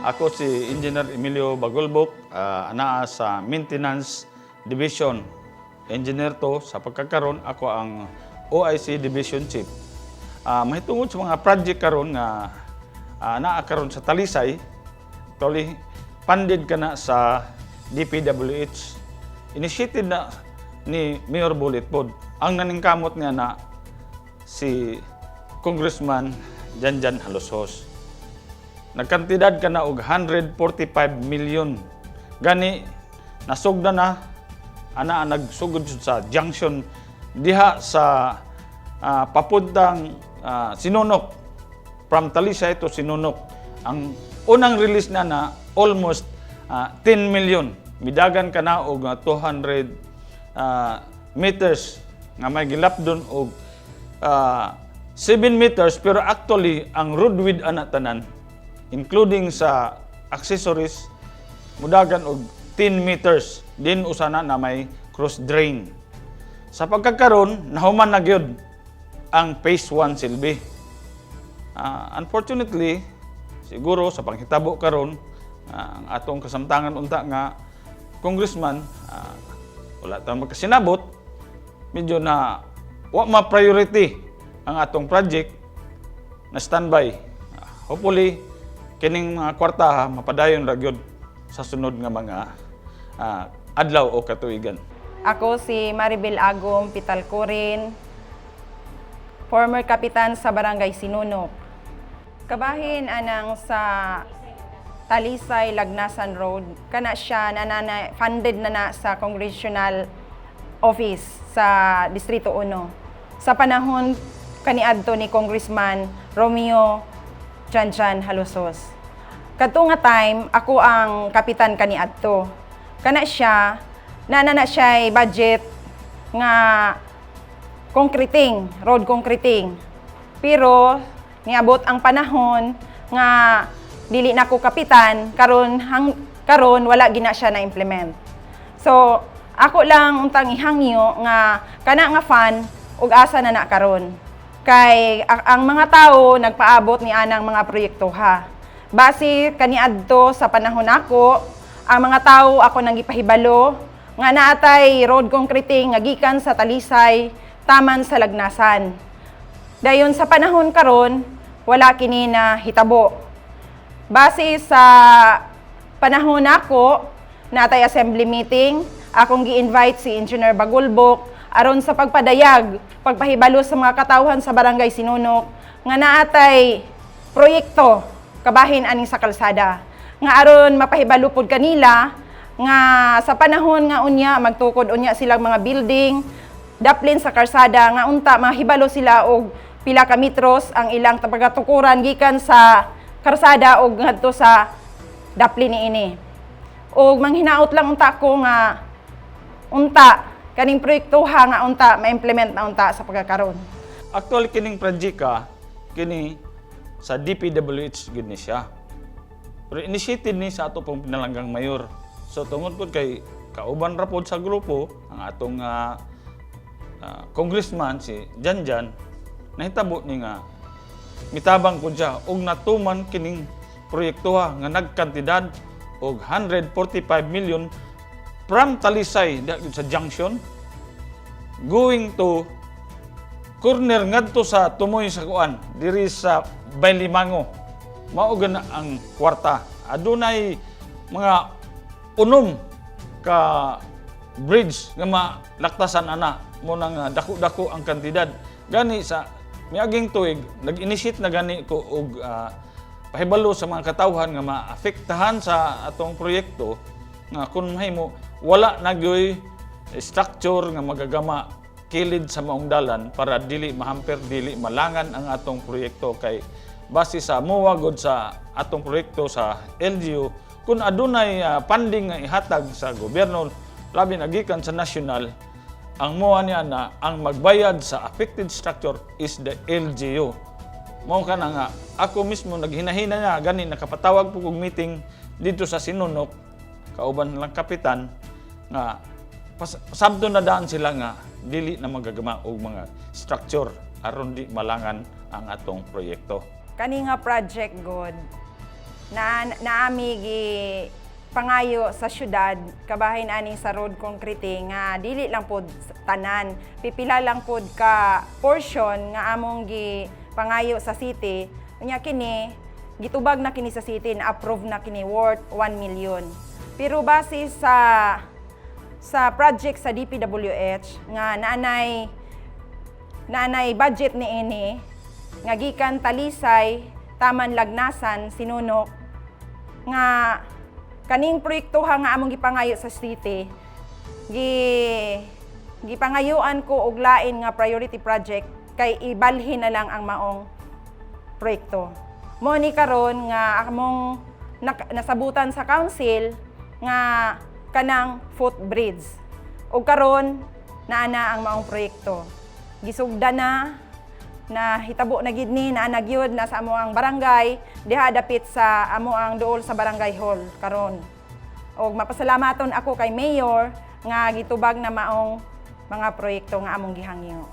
Ako si Engineer Emilio Bagulbok, anaa sa Maintenance Division. Engineer to, sa pagkakaroon ako ang OIC Division Chief. Mahitungod sa mga project karon nga naa karon sa Talisay, actually funded ka na sa DPWH. Initiated na ni Mayor Bulitpod. Ang naningkamot niya na si Congressman Janjan Halosos. Nagkantidad ka na og 145 million. Gani nasugda na ana nagsugod sa junction diha sa papuntang Sinunok, from Talisay to Sinunok. Ang unang release na almost 10 million. Midagan ka na og 200 meters nga may gilap doon og 7 meters, pero actually ang road width ana tanan including sa accessories mudagan og 10 meters din usana na may cross drain. Sa pagkakaroon nahuman na gyud ang phase 1 silbi. Unfortunately siguro sa panghitabo karon ang atong kasamtangan unta nga congressman wala ta magkasinabot, medyo na wa ma-priority ang atong project na standby. Hopefully kining mga kwarta mapadayon ra gyud sa sunod nga mga adlaw o katuigan. Ako si Maribel Agom Pitalcorin, former kapitan sa Barangay Sinunok. Kabahin anang sa Talisay Lagnasan Road, kana siya funded na sa Congressional Office sa Distrito 1. Sa panahon kaniadto ni Congressman Romeo Janjan Halosos. Kadto nga time ako ang kapitan kaniadto. Kana siya na siya budget nga concreting, road concreting. Pero niabot ang panahon nga dili na ko kapitan, karon wala gina siya na implement. So ako lang untang ihangyo nga kana nga fan ug asa na karon. Kay ang mga tao nagpaabot ni anang mga proyekto ha. Base kaniadto sa panahon ako, ang mga tao ako nang gipahibalo nga naatay road concreting nga gikan sa Talisay taman sa Lagnasan. Dayon sa panahon karon, wala kini na hitabo. Base sa panahon ako, natay assembly meeting, akong gi-invite si Engineer Bagulbok aron sa pagpadayag, pagpahibalo sa mga katawhan sa Barangay Sinunok nga naatay proyekto kabahin aning sa kalsada. Nga aron mapahibalo pod kanila nga sa panahon nga unya magtukod unya silang mga building, daplin sa kalsada nga unta mahibalo sila og pila ka metros ang ilang pagatukuran gikan sa kalsada og ngadto sa daplin niini. Og manghinaot lang unta ko nga unta kaning proyekto nga unta ma-implement na unta sa pagkakaroon. Actually kining project kini sa DPWH gid ni siya. Pero initiated ni sa ato pong pinalanggang mayor. So tungod pod kay kauban ra pod sa grupo ang atong congressman si Janjan, nahitabo ni nga mitabang pod siya og natuman kining proyekto nga nagkantidad og 145 million from Talisay sa junction going to corner ngadto sa tumoy sa kuan diri sa Baylimango. Mao gana ang kwarta. Adunay mga unom ka bridge nga malaktasan ana mo nang dako-dako ang kantidad. Gani sa miaging tuig nag-initiate na gani ko og pahibalo sa mga katawhan nga maapektahan sa atong proyekto nga kun mahimo wala nagyoy structure nga magagama kilid sa maong dalan para dili mahamper, dili malangan ang atong proyekto. Kay base sa muwagod sa atong proyekto sa LGU, kung adunay funding nga ihatag sa gobyerno labi na gikan sa national, ang muwa niya na ang magbayad sa affected structure is the LGU. Mao ka na nga ako mismo naghinahina niya gani nakapatawag po kog meeting dito sa Sinunok, kauban lang kapitan nga sabdo na daan sila nga dili na magagama og mga structure aron di malangan ang atong proyekto. Kani nga project god naami gi pangayo sa syudad kabahin ani sa road concrete nga dili lang pod tanan, pipila lang pod ka portion nga among gi pangayo sa city. Unya kini gitubag na kini sa city, na approve na kini worth 1 million. Pero base sa project sa DPWH nga naanay budget ni ini nga gikan Talisay, Taman Lagnasan, Sinunok nga kaning proyektoha nga among gipangayo sa city gipangayuan ko og lain nga priority project kay ibalhin na lang ang maong proyekto. Mo ni karon nga among nasabutan sa council nga kanang footbridge. Ug karon naana ang maong proyekto. Gisugda na hitabo na gid ni na nagyud na sa amo ang barangay diha dapit sa amo ang duol sa barangay hall karon. Og mapasalamaton ako kay mayor nga gitubag na maong mga proyekto nga among gihangyo.